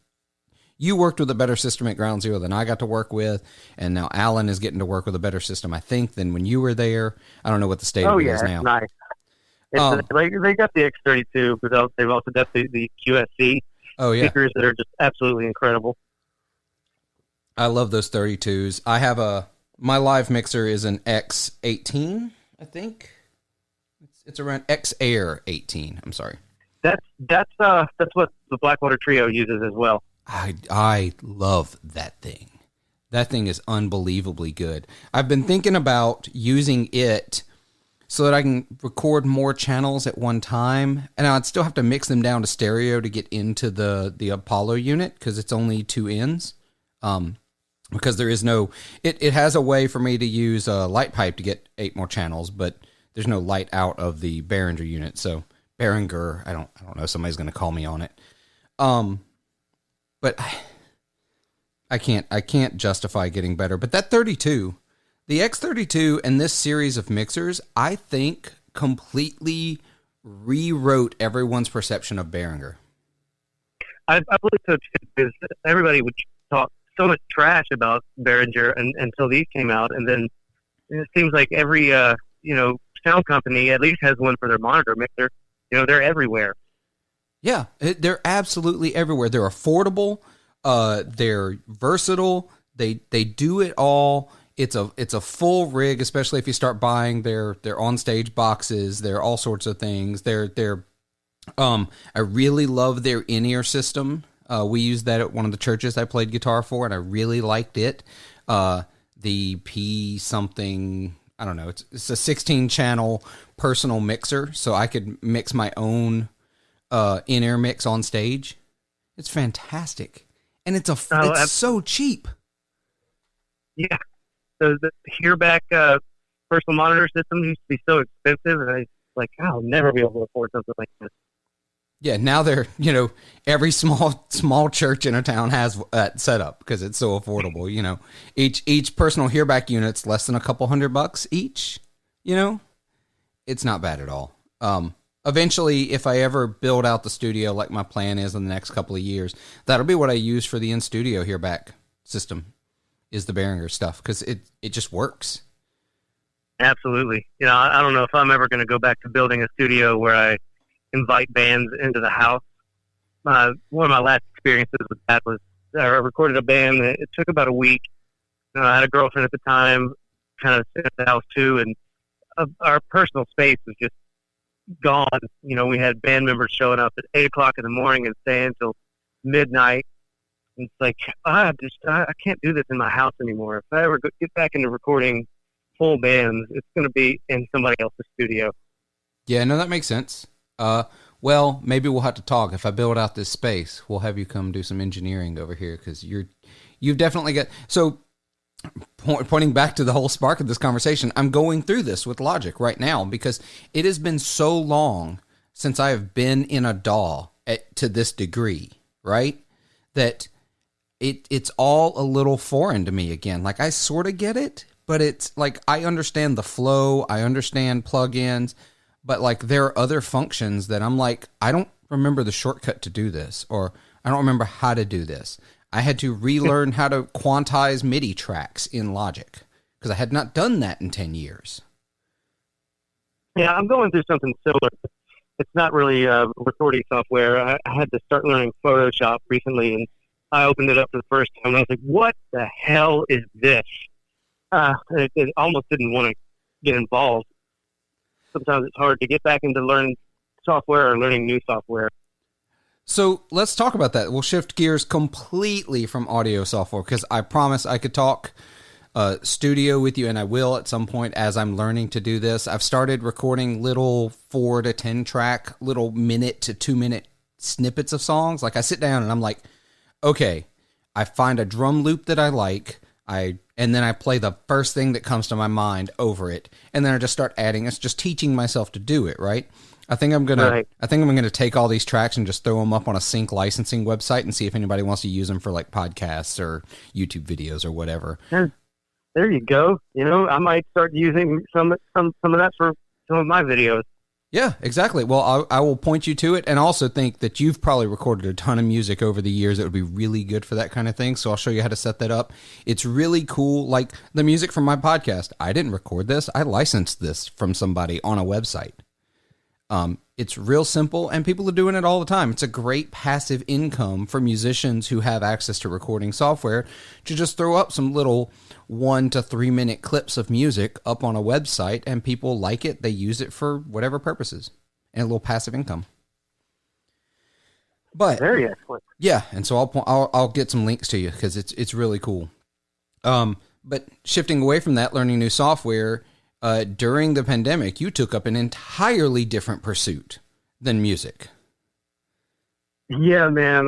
You worked with a better system at Ground Zero than I got to work with, and now Alan is getting to work with a better system, I think, than when you were there. I don't know what the state of it is now. Oh, yeah, it's nice. They got the X32, but they've also got the QSC speakers that are just absolutely incredible. I love those 32s. I have my live mixer is an X18, I think. It's around X Air 18. I'm sorry. That's what the Blackwater Trio uses as well. I love that thing. That thing is unbelievably good. I've been thinking about using it so that I can record more channels at one time, and I'd still have to mix them down to stereo to get into the Apollo unit because it's only 2 ends. because there is no, it has a way for me to use a light pipe to get 8 more channels, but there's no light out of the Behringer unit. So Behringer, I don't know, somebody's going to call me on it. But I can't justify getting better. But that 32, the X32 and this series of mixers, I think completely rewrote everyone's perception of Behringer. I believe so too, because everybody would talk so much trash about Behringer until these came out, and then it seems like every sound company at least has one for their monitor mixer. They're everywhere. Yeah, they're absolutely everywhere. They're affordable. They're versatile. They do it all. It's a full rig, especially if you start buying their on-stage boxes. They're all sorts of things. I really love their in-ear system. We used that at one of the churches I played guitar for, and I really liked it. The P something, I don't know. It's a 16-channel personal mixer, so I could mix my own in-ear mix on stage. It's fantastic, and it's so cheap. Yeah, the Hearback personal monitor system used to be so expensive, and I was like, I'll never be able to afford something like this. Yeah, now they're, every small church in a town has that set up because it's so affordable. Each personal Hearback unit's less than a couple $100 each. It's not bad at all. Eventually, if I ever build out the studio like my plan is in the next couple of years, that'll be what I use for the in-studio Hearback system, is the Behringer stuff, because it just works. With I don't know if I'm ever going to go back to building a studio where I invite bands into the house. One of my last experiences with that was I recorded a band. It took about a week. I had a girlfriend at the time, kind of at the house too, and our personal space was just gone. We had band members showing up at 8 o'clock in the morning and staying until midnight. And it's like, I can't do this in my house anymore. If I ever get back into recording full bands, it's going to be in somebody else's studio. Yeah, no, that makes sense. Well, maybe we'll have to talk. If I build out this space, we'll have you come do some engineering over here, because you've definitely got. So, pointing back to the whole spark of this conversation, I'm going through this with Logic right now because it has been so long since I have been in a DAW to this degree, right? That it's all a little foreign to me again. Like, I sort of get it, but it's like I understand the flow, I understand plugins. But, like, there are other functions that I'm like, I don't remember the shortcut to do this, or I don't remember how to do this. I had to relearn how to quantize MIDI tracks in Logic, because I had not done that in 10 years. Yeah, I'm going through something similar. It's not really recording software. I had to start learning Photoshop recently, and I opened it up for the first time, and I was like, what the hell is this? It almost didn't want to get involved. Sometimes it's hard to get back into learning software or learning new software. So let's talk about that. We'll shift gears completely from audio software, because I promise I could talk studio with you, and I will at some point as I'm learning to do this. I've started recording little 4 to 10 track, little minute to 2 minute snippets of songs. Like, I sit down and I'm like, okay, I find a drum loop that I like. And then I play the first thing that comes to my mind over it, and then I just start adding. It's just teaching myself to do it, right? I think I'm gonna take all these tracks and just throw them up on a sync licensing website and see if anybody wants to use them for, like, podcasts or YouTube videos or whatever. There you go. I might start using some of that for some of my videos. Yeah, exactly. Well, I will point you to it, and also think that you've probably recorded a ton of music over the years that would be really good for that kind of thing, so I'll show you how to set that up. It's really cool. Like, the music from my podcast, I didn't record this. I licensed this from somebody on a website. It's real simple, and people are doing it all the time. It's a great passive income for musicians who have access to recording software to just throw up some little 1 to 3 minute clips of music up on a website, and people like it. They use it for whatever purposes, and a little passive income. But very excellent. Yeah, and so I'll get some links to you, because it's really cool. But shifting away from that, learning new software. During the pandemic, you took up an entirely different pursuit than music. Yeah, man.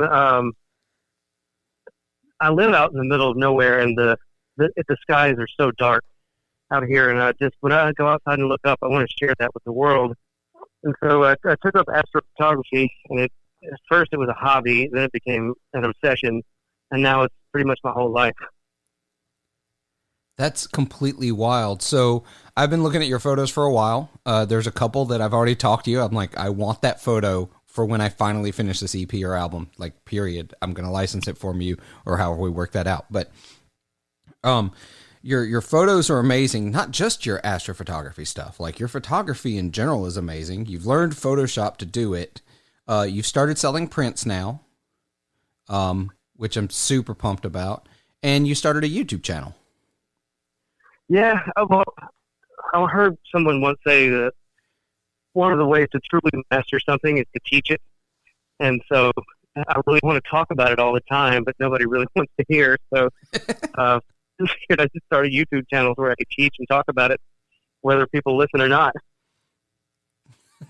I live out in the middle of nowhere, and the skies are so dark out here, and when I go outside and look up, I want to share that with the world. And so I took up astrophotography, and at first it was a hobby, then it became an obsession, and now it's pretty much my whole life. That's completely wild. So I've been looking at your photos for a while. There's a couple that I've already talked to you. I'm like, I want that photo for when I finally finish this EP or album, like, period. I'm going to license it from you, or however we work that out. But your photos are amazing. Not just your astrophotography stuff. Like, your photography in general is amazing. You've learned Photoshop to do it. You've started selling prints now, which I'm super pumped about. And you started a YouTube channel. Yeah, well, I heard someone once say that one of the ways to truly master something is to teach it. And so I really want to talk about it all the time, but nobody really wants to hear. So I just started YouTube channels where I could teach and talk about it, whether people listen or not.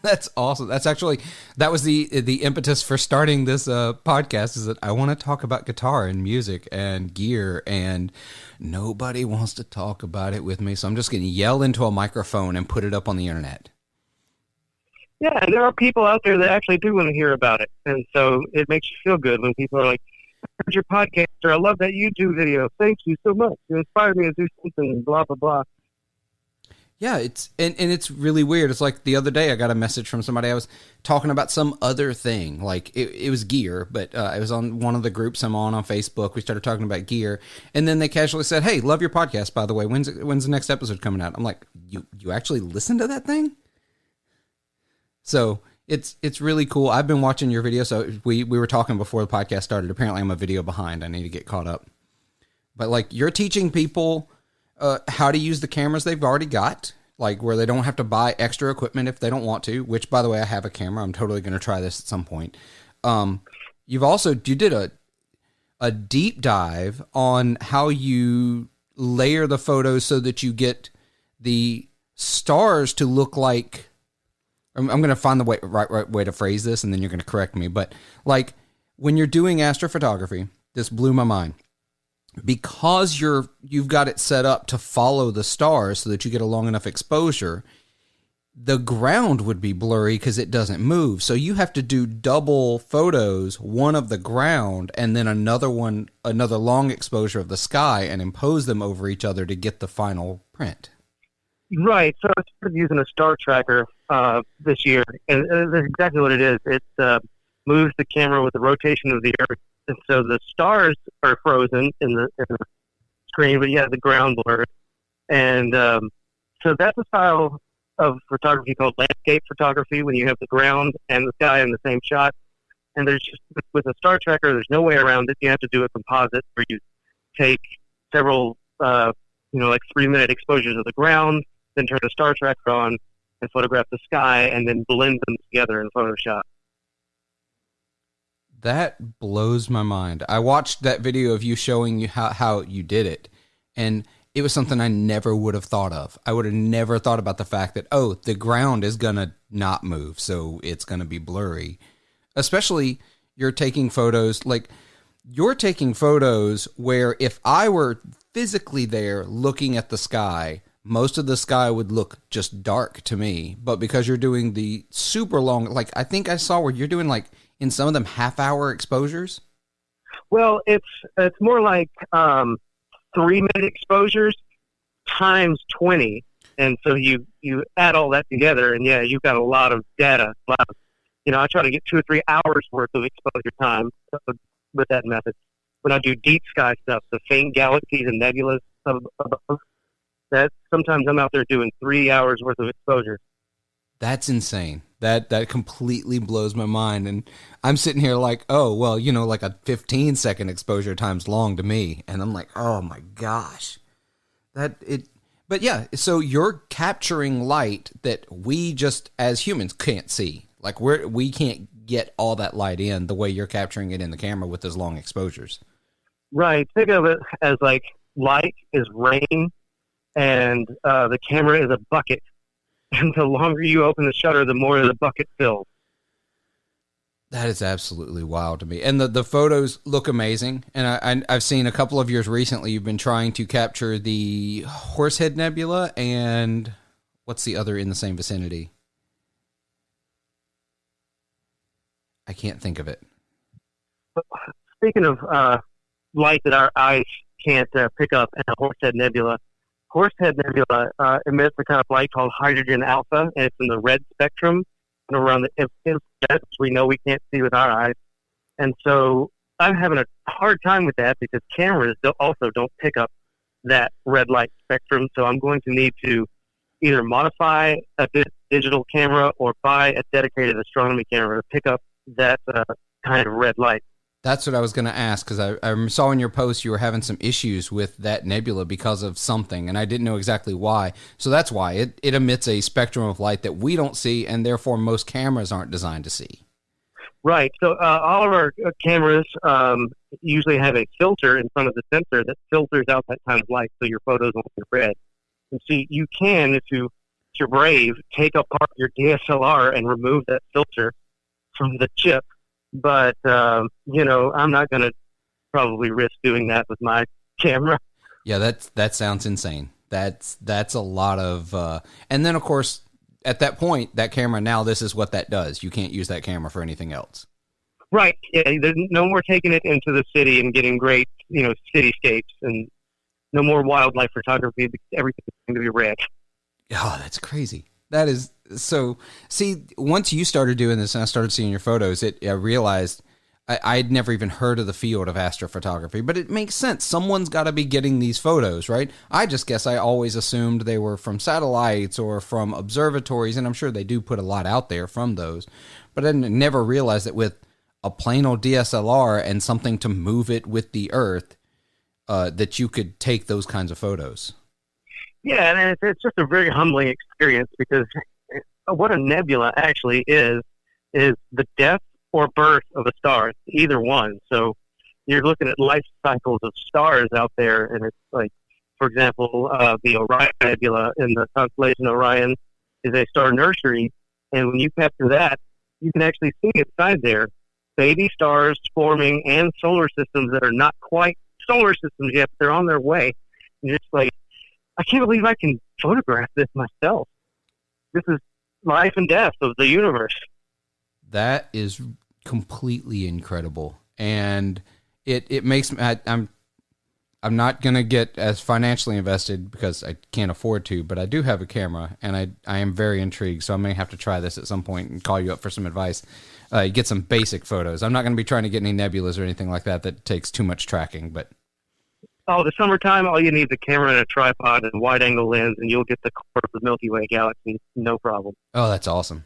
That's awesome. That was the impetus for starting this podcast, is that I want to talk about guitar and music and gear, and nobody wants to talk about it with me. So I'm just going to yell into a microphone and put it up on the internet. Yeah, and there are people out there that actually do want to hear about it. And so it makes you feel good when people are like, I heard your podcast, or I love that YouTube video. Thank you so much. You inspired me to do something, blah, blah, blah. Yeah, it's really weird. It's like the other day I got a message from somebody. I was talking about some other thing, like it was gear, but it was on one of the groups I'm on Facebook. We started talking about gear, and then they casually said, "Hey, love your podcast, by the way. When's the next episode coming out?" I'm like, "You actually listen to that thing?" So it's really cool. I've been watching your video. So we were talking before the podcast started. Apparently, I'm a video behind. I need to get caught up. But like, you're teaching people how to use the cameras they've already got, like where they don't have to buy extra equipment if they don't want to, which, by the way, I have a camera. I'm totally going to try this at some point. You did a deep dive on how you layer the photos so that you get the stars to look like, I'm going to find the right way to phrase this, and then you're going to correct me. But like, when you're doing astrophotography, this blew my mind. Because you've got it set up to follow the stars so that you get a long enough exposure, the ground would be blurry because it doesn't move. So you have to do double photos, one of the ground and then another long exposure of the sky, and impose them over each other to get the final print. Right. So I started using a star tracker this year, and that's exactly what it is. It moves the camera with the rotation of the Earth. And so the stars are frozen in the screen, but the ground blurred. And so that's a style of photography called landscape photography, when you have the ground and the sky in the same shot. And there's just, with a star tracker, there's no way around it. You have to do a composite where you take several, 3-minute exposures of the ground, then turn the star tracker on and photograph the sky, and then blend them together in Photoshop. That blows my mind. I watched that video of you showing you how you did it, and it was something I never would have thought of. I would have never thought about the fact that, the ground is going to not move, so it's going to be blurry. Especially, you're taking photos where if I were physically there looking at the sky, most of the sky would look just dark to me. But because you're doing the super long, like I think I saw where you're doing like, in some of them, half-hour exposures? Well, it's more like 3-minute exposures times 20, and so you add all that together, and you've got a lot of data. I try to get 2 or 3 hours worth of exposure time with that method. When I do deep sky stuff, the faint galaxies and nebulas above, that sometimes I'm out there doing 3 hours worth of exposure. That's insane. That completely blows my mind. And I'm sitting here like, like a 15-second exposure times long to me. And I'm like, oh my gosh. But yeah, so you're capturing light that we just as humans can't see. Like we can't get all that light in the way you're capturing it in the camera with those long exposures. Right. Think of it as like light is rain, and the camera is a bucket. And the longer you open the shutter, the more the bucket fills. That is absolutely wild to me. And the photos look amazing. And I've seen a couple of years recently, you've been trying to capture the Horsehead Nebula and what's the other in the same vicinity? I can't think of it. Speaking of light that our eyes can't pick up in a Horsehead Nebula, Horsehead Nebula emits a kind of light called hydrogen alpha, and it's in the red spectrum and around the infrared, we know we can't see with our eyes. And so I'm having a hard time with that because cameras also don't pick up that red light spectrum. So I'm going to need to either modify a digital camera or buy a dedicated astronomy camera to pick up that kind of red light. That's what I was going to ask, because I saw in your post you were having some issues with that nebula because of something, and I didn't know exactly why. So that's why it emits a spectrum of light that we don't see, and therefore most cameras aren't designed to see. Right. So all of our cameras usually have a filter in front of the sensor that filters out that kind of light, so your photos won't get red. And see, you can, if you're brave, take apart your DSLR and remove that filter from the chip. But, I'm not going to probably risk doing that with my camera. Yeah, that sounds insane. That's a lot of, and then of course, at that point, that camera, now this is what that does. You can't use that camera for anything else. Right. Yeah, there's no more taking it into the city and getting great, cityscapes, and no more wildlife photography because everything's going to be red. Oh, that's crazy. That is so. See, once you started doing this and I started seeing your photos, I realized I'd never even heard of the field of astrophotography, but it makes sense. Someone's got to be getting these photos, right? I just guess I always assumed they were from satellites or from observatories, and I'm sure they do put a lot out there from those, but I never realized that with a plain old DSLR and something to move it with the Earth, that you could take those kinds of photos. Yeah, and it's just a very humbling experience because what a nebula actually is the death or birth of a star. It's either one. So you're looking at life cycles of stars out there, and it's like, for example, the Orion Nebula in the constellation Orion is a star nursery, and when you capture that, you can actually see inside there baby stars forming and solar systems that are not quite solar systems yet, but they're on their way. And it's like, I can't believe I can photograph this myself. This is life and death of the universe. That is completely incredible. And it makes me, I'm not going to get as financially invested because I can't afford to, but I do have a camera and I am very intrigued. So I may have to try this at some point and call you up for some advice. Get some basic photos. I'm not going to be trying to get any nebulas or anything like that takes too much tracking, but. Oh, the summertime, all you need is a camera and a tripod and a wide-angle lens, and you'll get the core of the Milky Way galaxy, no problem. Oh, that's awesome.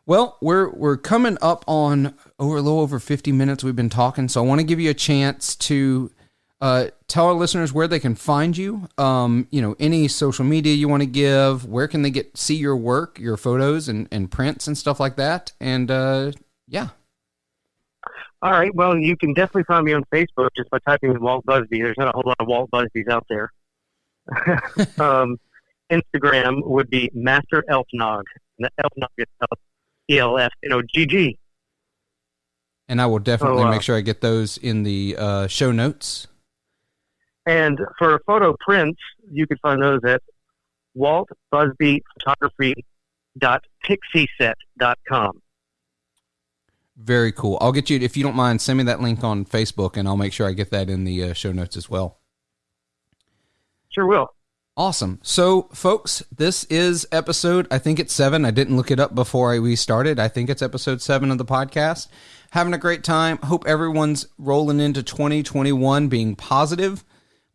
Well, we're coming up on a little over 50 minutes we've been talking, so I want to give you a chance to tell our listeners where they can find you, any social media you want to give, where can they see your work, your photos and prints and stuff like that, and yeah. All right. Well, you can definitely find me on Facebook just by typing in Walt Busby. There's not a whole lot of Walt Busbys out there. Instagram would be Master Elfnog. And the Elfnog is ELFNOGG. And I will definitely make sure I get those in the show notes. And for photo prints, you can find those at waltbusbyphotography.pixieset.com. Very cool. I'll get you, if you don't mind, send me that link on Facebook, and I'll make sure I get that in the show notes as well. Sure will. Awesome. So, folks, this is episode, I think it's 7. I didn't look it up before we started. I think it's episode 7 of the podcast. Having a great time. Hope everyone's rolling into 2021 being positive.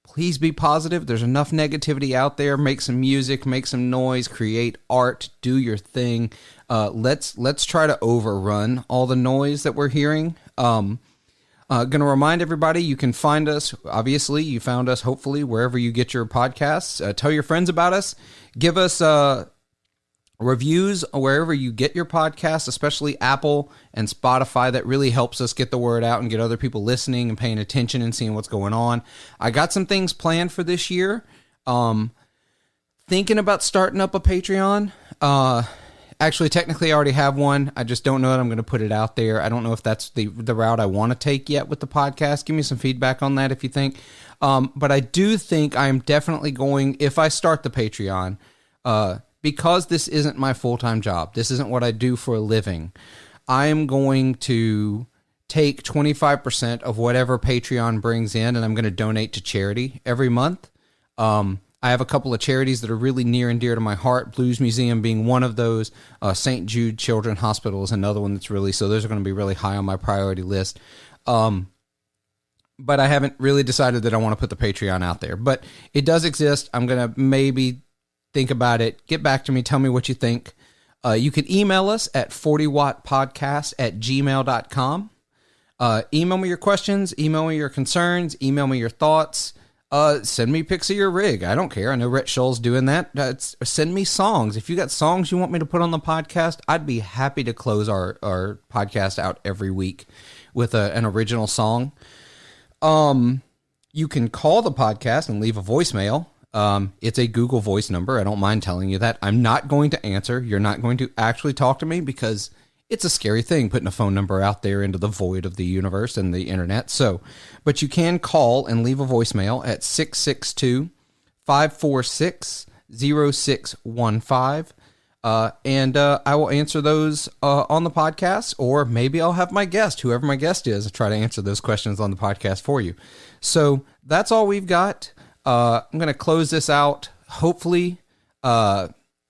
Please be positive. There's enough negativity out there. Make some music, make some noise, create art, do your thing. Let's try to overrun all the noise that we're hearing. Going to remind everybody, you can find us, obviously, you found us hopefully wherever you get your podcasts. Tell your friends about us. Give us reviews wherever you get your podcasts, especially Apple and Spotify. That really helps us get the word out and get other people listening and paying attention and seeing what's going on. I got some things planned for this year. Thinking about starting up a Patreon. Actually, technically, I already have one. I just don't know that I'm going to put it out there. I don't know if that's the route I want to take yet with the podcast. Give me some feedback on that if you think. But I do think I'm definitely going, if I start the Patreon, because this isn't my full-time job, this isn't what I do for a living, I am going to take 25% of whatever Patreon brings in, and I'm going to donate to charity every month. I have a couple of charities that are really near and dear to my heart, Blues Museum being one of those. St. Jude Children's Hospital is another one that's really, so those are going to be really high on my priority list. But I haven't really decided that I want to put the Patreon out there. But it does exist. I'm going to maybe think about it. Get back to me. Tell me what you think. You can email us at 40wattpodcast@gmail.com. Email me your questions. Email me your concerns. Email me your thoughts. Send me pics of your rig. I don't care. I know Rhett Scholl's doing that. Send me songs. If you got songs you want me to put on the podcast, I'd be happy to close our podcast out every week with an original song. You can call the podcast and leave a voicemail. It's a Google Voice number. I don't mind telling you that. I'm not going to answer. You're not going to actually talk to me because it's a scary thing putting a phone number out there into the void of the universe and the internet. So, but you can call and leave a voicemail at 662-546-0615. And I will answer those on the podcast, or maybe I'll have my guest, whoever my guest is, try to answer those questions on the podcast for you. So that's all we've got. I'm going to close this out. Hopefully,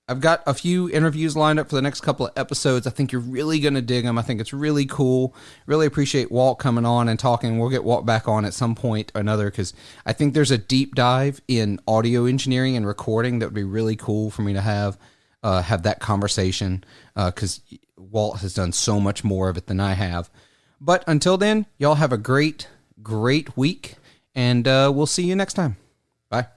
I've got a few interviews lined up for the next couple of episodes. I think you're really going to dig them. I think it's really cool. Really appreciate Walt coming on and talking. We'll get Walt back on at some point or another because I think there's a deep dive in audio engineering and recording that would be really cool for me to have that conversation because Walt has done so much more of it than I have. But until then, y'all have a great, great week, and we'll see you next time. Bye.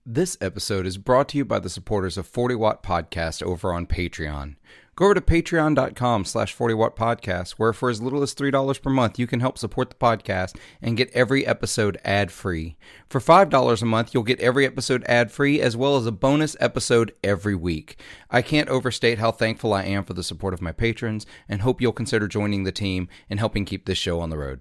This episode is brought to you by the supporters of 40 Watt Podcast over on Patreon. Go over to patreon.com/40wattpodcast, where for as little as $3 per month, you can help support the podcast and get every episode ad-free. For $5 a month, you'll get every episode ad-free, as well as a bonus episode every week. I can't overstate how thankful I am for the support of my patrons, and hope you'll consider joining the team and helping keep this show on the road.